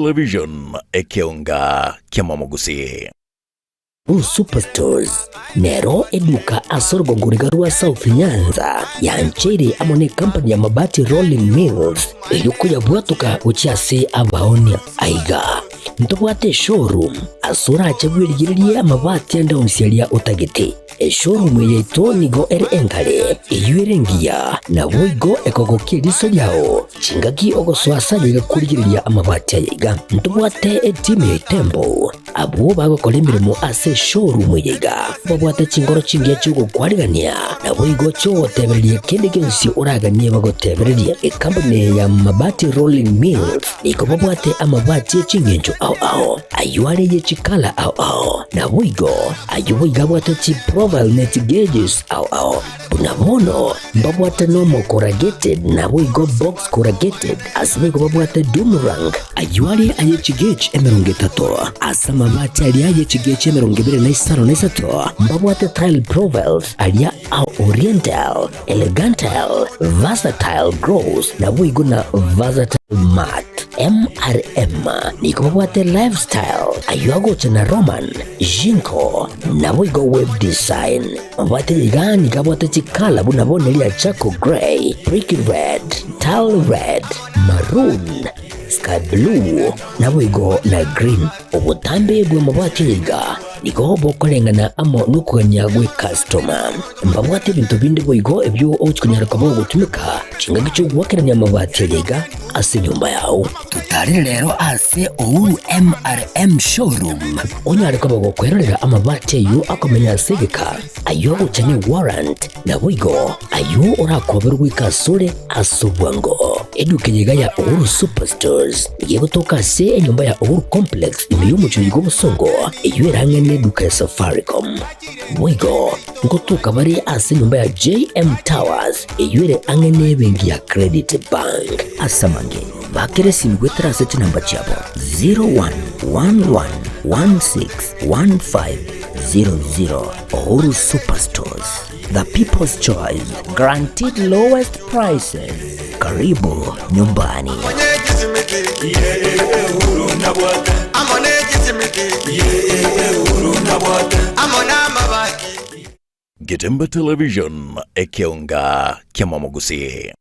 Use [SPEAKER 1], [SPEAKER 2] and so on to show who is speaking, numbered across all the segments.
[SPEAKER 1] Television Ekeonga Kiamamogusi.
[SPEAKER 2] Superstores Nero eduka asorgo ngurigarua South Nyanza ya nchiri amone company ya mabati rolling mills yuko ya buatuka uchiase abaonia aiga ntobwate showroom asura achagwirigiriye amabati anda unsialia utagiti showroom yeto nigo engale iyuerengia na woigo ekogokiriso yao chingagi ogoswasa yigakurigiriya amabati aiga ntobwate team tembo abo bagokora imirimo ase showroom yiga babwate chingoro chingiye chugo kwarigania na woigo cyo tebeririye kende gensi uraganie bagotebeririye company ya mabati rolling mills iko babwate amabati chingenjo ao ayuare ye chikala ao na woigo ayuiga bwate chi profile net gauges ao bunabono babwate normal corrugated na woigo box corrugated asbigo babwate boomerang ayuare aye chigage emerongetato asama mabati alia ye chigage emerongibere na isaro na isato babwate tile profiles alia au oriental elegantal versatile gross na woigo na versatile mat MRM niko babwate lifestyle ayuago chana roman jinko na woigo web design babwate ligani kabwate chikala bunabone lia chako gray brick red tile red maroon sky blue na woigo na green obutambe bwe mabwate liga niko bokolengana amo nukonyagwe customer mbabwate bintu bindi boigo ebyo ochkunyara kabo gutumika chinga gicho gwakiranya mabati liga ase nyumba yao tutari rero ase ouru MRM showroom onyare kabo gokwerera amabati yu akomenya segeka ayo guchane warrant na wigo ayo orakoberwa ikasure asubwango eduke yiga ya ouru superstores igiye gutoka se enyumba ya ouru complex imiyumucho yigo busongo iyo erangene duka ya Safaricom wigo ngotuka bari ase nyumba ya JM Towers iyo ere angene bengi ya Credit Bank asamange bakere simgwetra seti namba chabo 0111161500 Ouru Superstores, the people's choice, guaranteed lowest prices. Karibu nyumbani.
[SPEAKER 1] Getembe Television Ekeonga Kiamamogusi.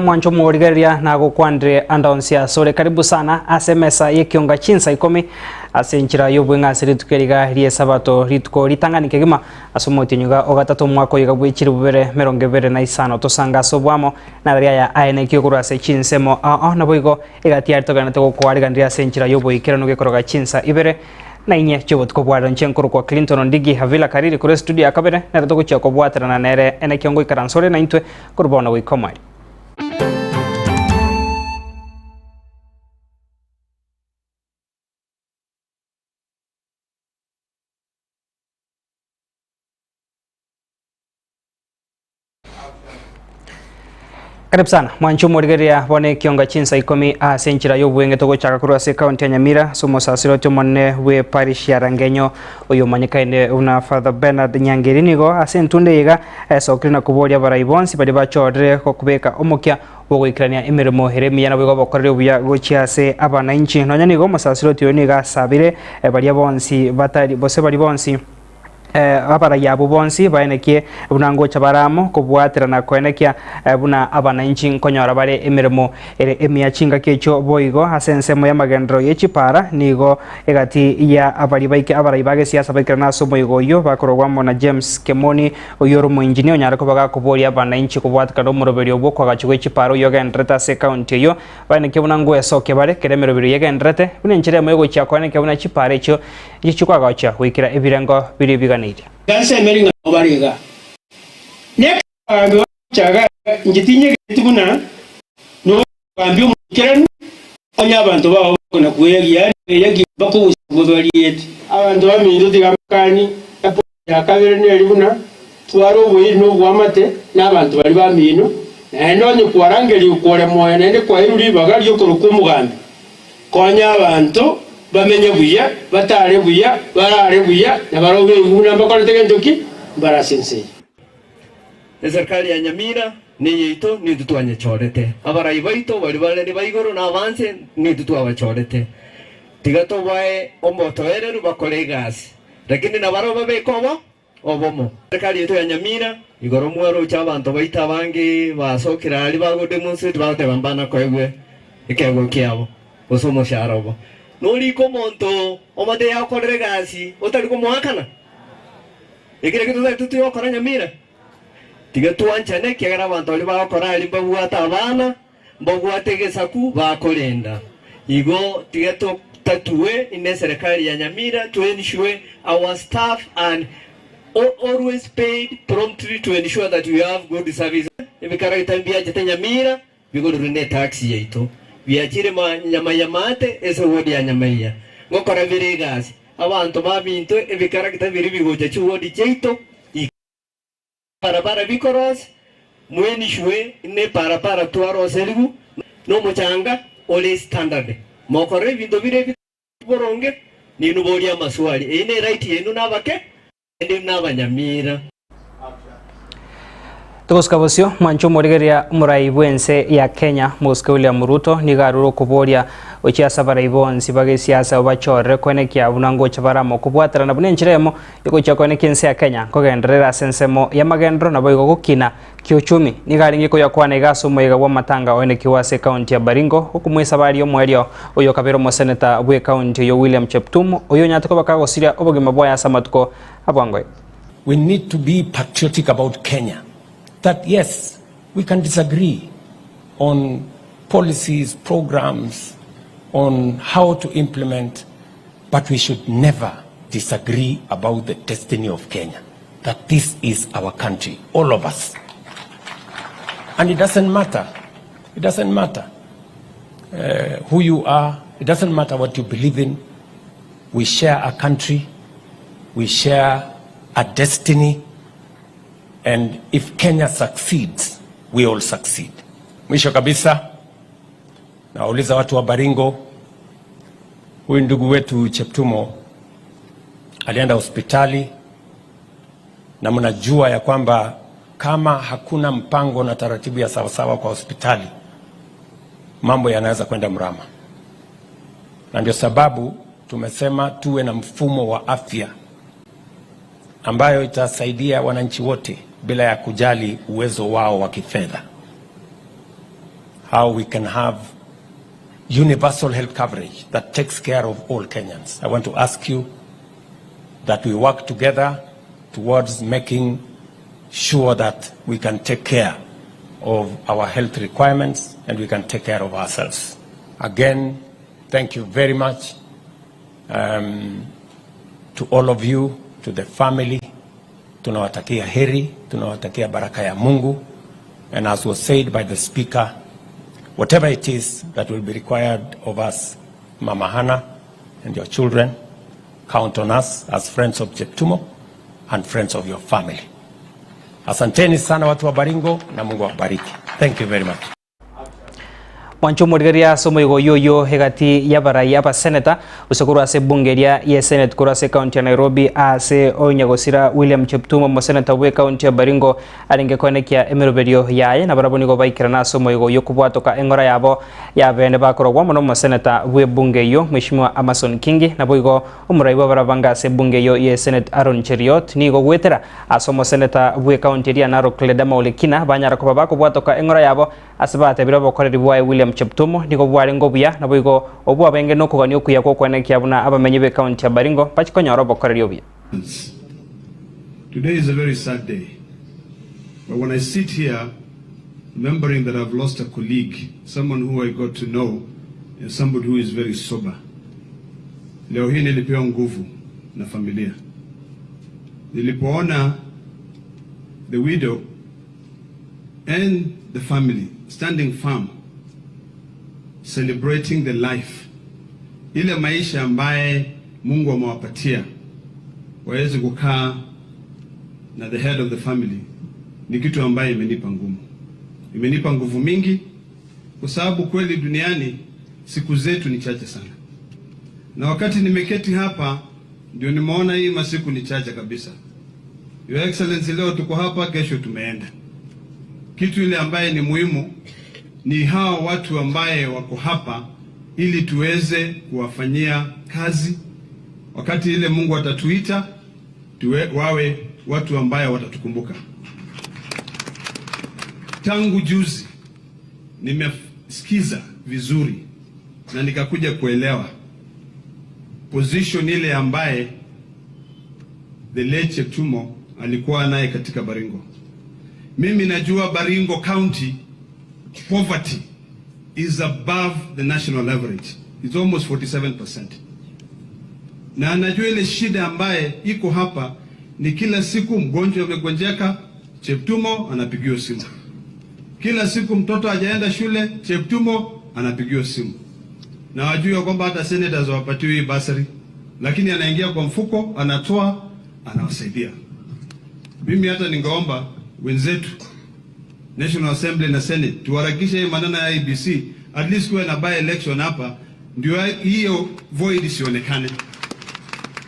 [SPEAKER 3] Mwancho mworigeria na gukwandre andaonsia sore karibu sana asemesa Ekeonga Chinsa Ikomi asenchira yobwenga seritukeriga rie sabato rituko ritanganike gima asomotinyuga ogatatu mwako yigabwichiri bubere 25 tosanga sobwamo na ria ya aene kyogura se Chinsemo na boigo igatia toganate gukwariga ndria asenchira yoboikera no gekoroga Chinsa ibere na inye chobot ko bwaro nchenkuru kwa Clinton Ondigi havila kariri kure studio akabere na ratogo chako bwatera na nere ene kyongo ikaransore na intwe kurbona wikomai. Karibu sana mwancho mworigeria bone Ekeonga Chinsa Ikomi asenchira yobwenge togo chaka kurwa se county ya Nyamira sumo sasiroto monne we parish ya Rangenyo oyo manyikaine una Father Bernard Nyangirinigo asentunde yiga sokrina kuboria baraibonsi bali bachodre ko kubeka omokya bogwikirania imirimo heremia na bwo bakorere buya gochiase abana inchi nonyanigo musasiroto yoniga sabire bali bonsi batari bose bali bonsi abara yabo bonsi baenekie bunango chabaramo kubwatirana kwenekia buna abananchi nkonyora bare emirimo emiachinga kecho boigo asensemo ya magendro yechipara nigo egati ya abari baike abara ibage siasa baikirana somo igoyo bakorwamo na James Kemoni oyoro engineer onyara kubaga kuboria abananchi kubwatikana omuroberi obwo kwagachugwe chiparo yogendreta se county yo baenekie bunango esoke bare keremeroberi yegendrete bunenchire moyo gocha kwenekia buna chipara echo yichukwaga wikira ebirengo biri
[SPEAKER 4] Ganse meringa obariga. Nek ambi wachaga njitinye getibuna no ambi umukirani onya abantu bawo na kuyegia yegi bako ubaliet abantu bamindo tigamkani ya kabere ne libuna twaro bwe no bwamate n'abantu bali bamino na nonye kwarangeli ukore moyo nende kwa iruri bagali yokoro kumugambi konya abantu bamenye buya batare buya barare buya na barobe nguna mbakora tegendoki barasense
[SPEAKER 5] serikali ya Nyamira ni yito ni tutwanye chorete abarai baito bali bale ni baigoro na avance ni tutwa chorete tigato bae ombotoereru bakore gas lakini na barobe bekobo obomo serikali yetu ya Nyamira igoro mwero cy'abantu baita bangi basokira ali bagode munsi tubate bambana kwegwe ikego kyabo osomo sharobo noli komonto omade ya korere gasi otari kumuhakana ikire kitu tutu yokora Nyamira tiga tuanchane kyagara abantu ali bakora ali bagwata abana bagwategesaku bakolenda igo tiga to tatue in serikali ya Nyamira to ensure our staff and always paid promptly to ensure that we have good service ibikara itambia jete Nyamira bigo rune taxi yeito biachire nyama yamate ese wodi ya nyamaya ngokora viregas abantu babinto ebikara kitabiri bigoje chuwodi cheito para bikoros mweni shwe ne para tuaro seligu no mochanga ole standard mokore bindo bire boronge ni nuboria maswali ine right yenu nabake ende nabanyamira
[SPEAKER 3] Tukoskabosio mancho morigeria muraibwense ya Kenya Moscow William Ruto nigaruro kuboria ocha sabaribonsi bage siasa obachore kwenekia bunango chabaramo kubwatara na bunenchiremo yokocha kwenekense ya Kenya kogendrera sensemo ya magendro na boigo gukina kiuchumi nigaringi ko yakwana igaso moiga wa matanga onekiwa se county ya Baringo okumwesa bari omwerio oyo kabero mo senator bwe county yo William Cheptum oyo nyatuko bakago siria obogima boya samatuko abwangoy.
[SPEAKER 6] We need to be patriotic about Kenya. That yes, we can disagree on policies, programs, on how to implement, but we should never disagree about the destiny of Kenya. That this is our country, all of us. And it doesn't matter who you are, it doesn't matter what you believe in. We share a country, we share a destiny. And if Kenya succeeds, we all succeed. Mwisho kabisa, nauliza watu wa Baringo, huyu ndugu wetu Cheptumo alienda hospitali na mnajua ya kwamba kama hakuna mpango na taratibu ya sawasawa kwa hospitali, mambo yanaweza kwenda mrama. Na ndio sababu tumesema tuwe na mfumo wa afya ambayo itasaidia wananchi wote bila ya kujali uwezo wao wa kifedha. How we can have universal health coverage that takes care of all Kenyans. I want to ask you that we work together towards making sure that we can take care of our health requirements and we can take care of ourselves. Again, thank you very much to all of you, to the family. Tunawatakia heri, tunawatakia baraka ya Mungu. And as was said by the speaker, whatever it is that will be required of us, Mama Hannah and your children, count on us as friends of Cheptumo and friends of your family. Asanteni sana watu wa Baringo na Mungu awabariki. Thank you very much.
[SPEAKER 3] mwancho murigeria somo igo yoyo hegati yabarai aba senator usokuru ase bungeria ye senate kura ase county ya Nairobi ase onyagosira William Cheptumo mo senator we county ya Baringo arenge konekia emeroberio yaye na baraboni go baikirana somo igo yokubwatoka engora yabo yabene bakorogwa mono mo senator we bunge yo Mheshimiwa Amason Kingi na boigo umuraiwa barabanga ase bunge yo ye senate Aaron Cheriot nigo gwetera asomo senator we county ya Narok Ledama Olekina banyara ko babako bwatoka engora yabo asibate birabo koreri bwa William Cheptumo niko bware ngobuya na boigo obwa benge no kugani okuya ko kwenekia abuna abamenyi be county ya Baringo pachikonya robo koreri obuya.
[SPEAKER 7] Today is a very sad day, but when I sit here remembering that I've lost a colleague, someone who I got to know, and somebody who is very sober. Leo hii nilipewa nguvu na familia. Nilipoona the widow and the family standing firm, celebrating the life, ile maisha ambaye Mungu amewapatia waweze kukaa na the head of the family, ni kitu ambaye imenipa ngumu. Imenipa nguvu mingi kwa sababu kweli duniani siku zetu ni chache sana. Na wakati nimeketi hapa ndio nimeona hii masiku ni chache kabisa. Your Excellency, leo tuko hapa, kesho tumeenda. Kitu ile ambaye ni muhimu ni hao watu ambaye wako hapa ili tuweze kuwafanyia kazi. Wakati ile Mungu atatuita wawe watu ambaye watatukumbuka. Tangu juzi nimesikiza vizuri na nikakuja kuelewa position ile ambaye the late Cheptumo alikuwa naye katika Baringo. Mimi najua Baringo County poverty is above the national average. It's almost 47%. Na najua ile shida ambaye iko hapa ni kila siku mgonjwa amegonjeka, Cheptumo anapigiwa simu. Kila siku mtoto hajaenda shule, Cheptumo anapigiwa simu. Na wajua kwamba hata senators wapatiwe hii basari, lakini anaingia kwa mfuko, anatoa, anawasaidia. Mimi hata ningeomba wenzetu National Assembly na Senate tuharakishe hii maneno ya IBC, at least kuwe na by election hapa ndio hiyo void isionekane.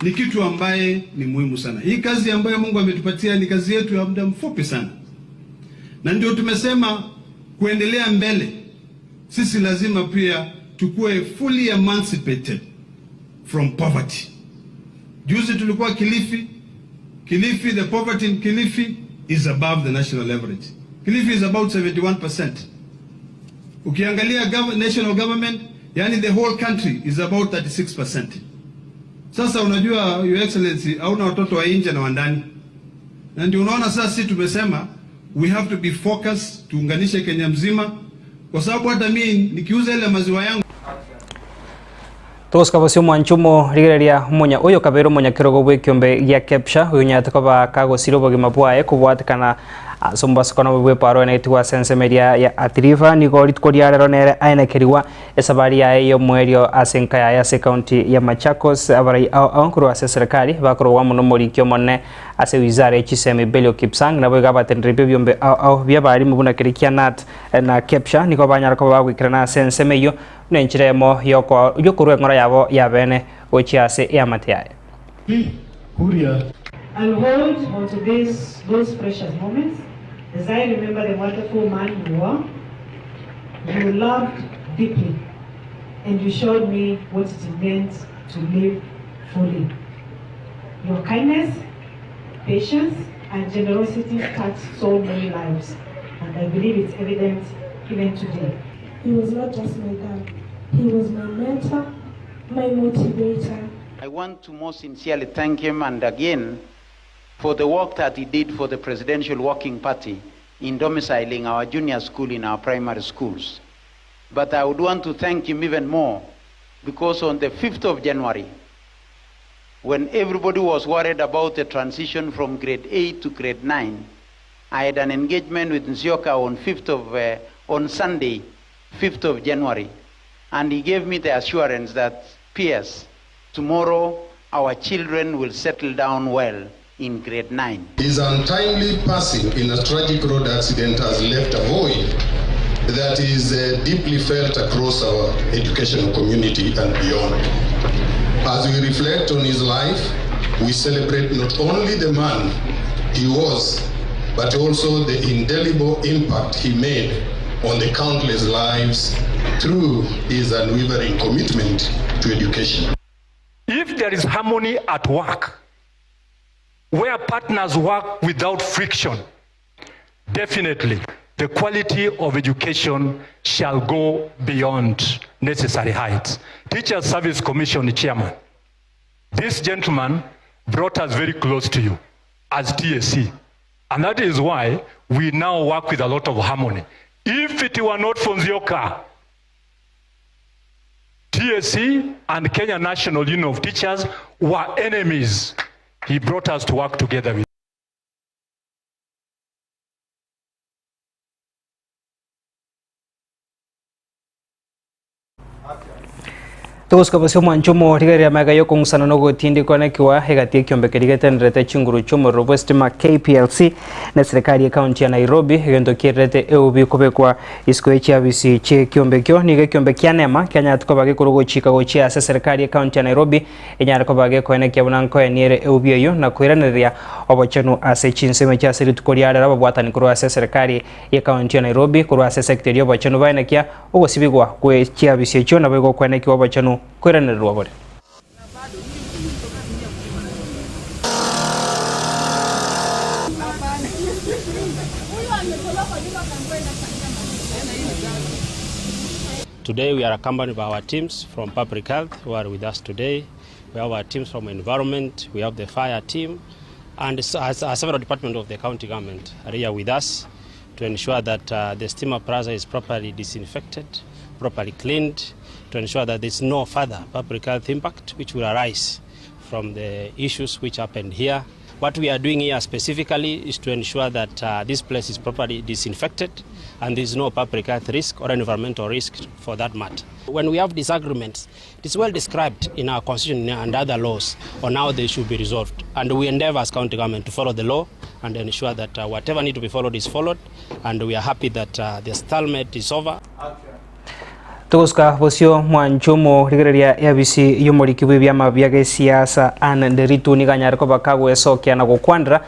[SPEAKER 7] Ni kitu ambaye ni muhimu sana. Hii kazi ambayo Mungu ametupatia ni kazi yetu ya muda mfupi sana. Na ndio tumesema kuendelea mbele, sisi lazima pia tukue fully emancipated from poverty. Juzi tulikuwa Kilifi, the poverty in Kilifi is above the national average. Kilifi is about 71%. Ukiangalia national government, yani the whole country is about 36%. Sasa unajua Your Excellency, hauna watoto wa nje na wa ndani. Na ndio unaona sasa sisi tumesema we have to be focused, tuunganishe Kenya mzima, kwa sababu hata mimi nikiuza ile maziwa yangu
[SPEAKER 3] Toska bosio mwanchumo rigereria munya oyo kabero munya kirogo bwe kiombe gya kepsha uyo nyatakoba kago sirobo gimabwae kubwatikana sombas kono bwe paro ne tuwa sense media ya atriva ni gorit kodia rero nere aina keriwa esabari ya yo mwerio asenka ya se county ya Machakos abarai au kuro ase serikali bakoro wa muno mori kyo monne ase wizara chiseme belio kipsang na bwe gaba tenripe byombe au bya bari mubuna kirikia nat na kepsha ni ko banyara ko bagwikirana sense meyo nenchiremo yoko yokuru ngora yabo yabene ochiase yamateaye.
[SPEAKER 8] I'll hold on to those precious moments as I remember the wonderful man you were. You loved deeply and you showed me what it meant to live fully. Your kindness, patience and generosity touched so many lives, and I believe it's evident even today.
[SPEAKER 9] He was not just my dad, he was my mentor, my motivator.
[SPEAKER 10] I want to most sincerely thank him and again for the work that he did for the Presidential Working Party in domiciling our junior school in our primary schools. But I would want to thank him even more because on the 5th of January, when everybody was worried about the transition from grade 8 to grade 9, I had an engagement with Nzioka on Sunday, 5th of January, and he gave me the assurance that, P.S., tomorrow our children will settle down well in grade 9.
[SPEAKER 11] His untimely passing in a tragic road accident has left a void that is deeply felt across our educational community and beyond. As we reflect on his life, we celebrate not only the man he was, but also the indelible impact he made on the countless lives through his unwavering commitment to education.
[SPEAKER 12] If there is harmony at work, where partners work without friction, definitely the quality of education shall go beyond necessary heights. Teachers Service Commission Chairman, this gentleman brought us very close to you as TSC, and that is why we now work with a lot of harmony. If it were not for Nzioka, TSC and Kenya National Union of Teachers were enemies. He brought us to work together with.
[SPEAKER 3] Tuguska basio mwanchumo rigaria maga yo kungsana no gotindi konekiwa hegati Ekeonga rigetenrete chinguru chumo robestima KPLC na serikali ya kaunti ya Nairobi gendo kirete eubi kubekwa isko echiabisi che Ekeonga kyo ni Ekeonga kyanema Kenya tukobage kurugo chika gochi ase serikali ya kaunti ya Nairobi enyara kobage konekia bunanko eniere eubi yo na kuiraneria obochenu ase Chinsa mecha seri tukoriara babwatani kuru ase serikali ya kaunti ya Nairobi kuru ase secretary yo bochenu bainakia ogosibigwa kwe chiabisi cho na bego konekia obochenu kuiranerirwa bore.
[SPEAKER 13] Today we are accompanied by our teams from public health who are with us today. We have our teams from environment, we have the fire team, and several departments of the county government are here with us to ensure that the steamer plaza is properly disinfected, properly cleaned, to ensure that there is no further public health impact which will arise from the issues which happened here. What we are doing here specifically is to ensure that this place is properly disinfected and there is no public health risk or environmental risk for that matter. When we have disagreements, it is well described in our constitution and other laws on how they should be resolved. And we endeavor as county government to follow the law and ensure that whatever need to be followed is followed. And we are happy that the stalemate is over.
[SPEAKER 3] Tuguska bosio mwanchumo rigereria yabisi yomorikiwe byama byage siasa ananderitu niganyara ko bakagwe sokya na gokwandra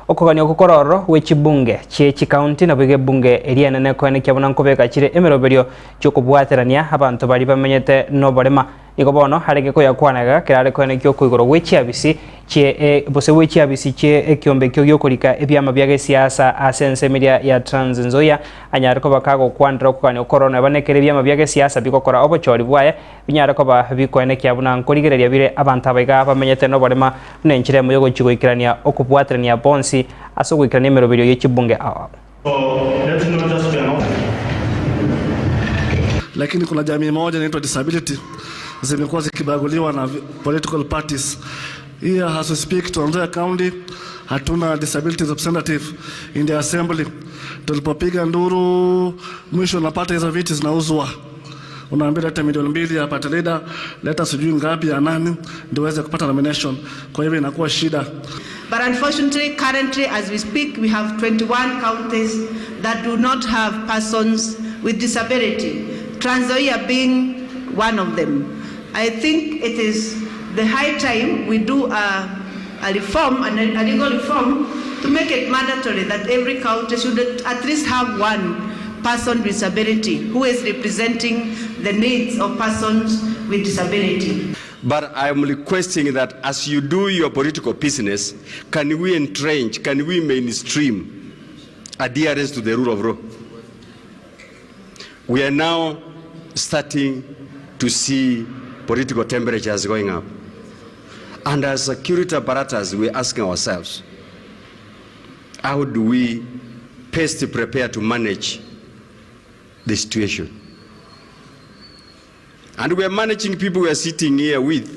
[SPEAKER 3] okoganya okukororo wechibunge chechi county na bige bunge eriana ne kwene kyabona nkobeka chire emeroberio chokubwaterania abantu bari bamenyete no barema ikobono harege ko yakwanaga kirare kwene kyo kuigoro wechiabisi che bose wechiabisi che Ekeonga kyo yokorika ebyama byage siasa asense media ya Trans Nzoia anyara ko bakago kwandra okoganya korona banekere byama byage siasa bikokora obochori bwaye binyara ko ba bikwene kyabona nkorigereria bire abantu abaiga bamenyete no barema nenchire mu yogo chigoikirania okubwaterania bonsi asogwikirania emeroberio yechibunge awa.
[SPEAKER 14] Lakini kuna jamii moja inaitwa disability zimekuwa zikibaguliwa na political parties. Here as we speak to Nzoia County hatuna disability representative in the assembly. Tulipopiga nduru mwisho napata hizo viti zinauzwa. Unaambia leta milioni 2 apate leader, leta sijui ngapi ya nani ndio uweze kupata nomination. Kwa hivyo inakuwa shida.
[SPEAKER 15] But unfortunately, currently as we speak, we have 21 counties that do not have persons with disability, Trans Nzoia being one of them. I think it is the high time we do a reform, a legal reform, to make it mandatory that every county should at least have one person with disability who is representing the needs of persons with disability.
[SPEAKER 16] But I am requesting that as you do your political business, can we entrench, can we mainstream adherence to the rule of law? We are now starting to see political temperatures going up. And as security apparatus, we're asking ourselves, how do we best prepare to manage the situation? And we are managing people we are sitting here with,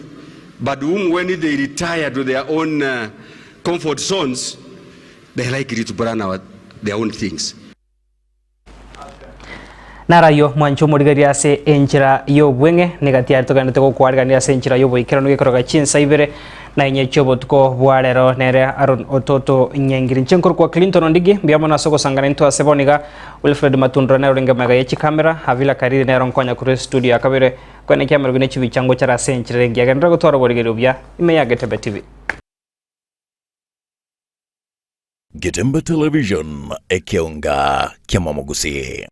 [SPEAKER 16] but whom when they retire to their own comfort zones, they're likely to burn out their own things.
[SPEAKER 3] narayo mwancho murigaria ase enchira yobwenge negatiari toganete gokwarigania ase enchira yoboikero nigekoroga Chinsa ibere na inye chobo tuko bwarero nere aron ototo nyengiri nchenkor kwa Clinton Ondigi biamo na soko sangana into aseboniga Wilfred Matundro na ringa mega yechi kamera havila kariri nero nkonya kure studio akabere kwene kamera gune chibi chango chara ase enchira rengi agenda gotoro borigero bya ime ya Getembe TV.
[SPEAKER 1] Getembe Television Ekeonga Kiamamogusi.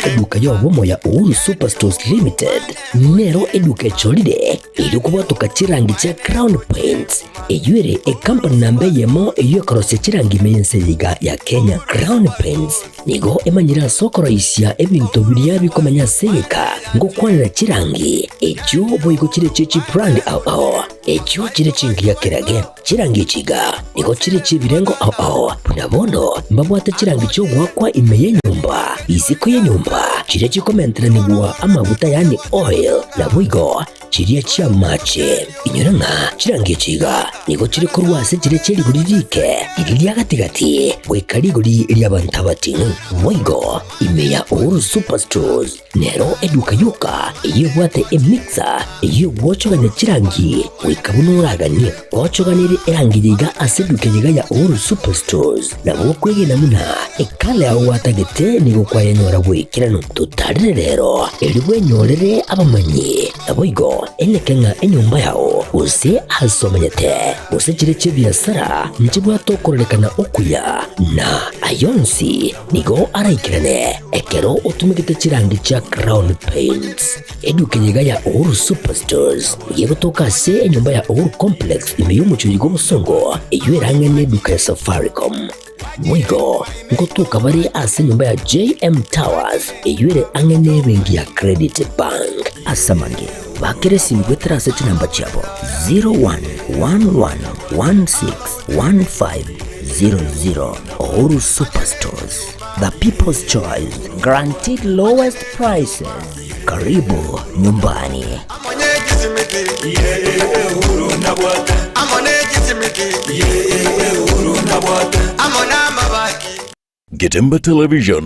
[SPEAKER 2] Eduka yobomo ya Uhuru Superstores Limited nero eduka cholide ili kubatuka chirangi cha Crown Paints eyuere company nambe yemo eyokorose chirangi meyense yiga ya Kenya. Crown Paints nigo emanyira sokoro isya ebintu biriya bikomanya seka ngo kwanira chirangi echo boyiko chire chichi brand ao echo chire chingi ya kirage chirangi chiga nigo chire chibirengo ao punabono mbabwate chirangi cyo gwakwa imeye nyumba iziko ya nyumba chire chikomentera nigwa amavuta yani oil na bwigo chiriya chia mache inyuranga chirangi chiga nigo chire kurwase chire chiri guririke iriya gatigati bwekari guri iriya bantabati bwigo imeya Uhuru Superstores nero eduka yuka iyo bwate emixer iyo bwochoganya chirangi wikabunuraganye bwochoganire erangiriga aseduke yiga ya Uhuru Superstores na bwokwege namuna ekale aho watagete nigo kwayanyora bwikirano tutarire rero elibwe nyorere abamanyi na bwigo enekenga enyumba yao use asomanyete use chire chibiasara nchibwa tokorelekana okuya na ayonsi nigo araikirane ekero utumikite chirangi cha Crown Paints eduka yiga ya Uhuru Superstores yego toka se enyumba ya Uhuru Complex imeyumuchuri go musongo eyuerange neduka ya Safaricom mwigo ngotuka bari ase nyumba ya JM Towers eyuere angene bengi ya Credit Bank asamange bakere simgwetera seti namba chabo 0111161500. Uhuru Superstores, the people's choice, guaranteed lowest prices. Karibu nyumbani.
[SPEAKER 1] Getembe Television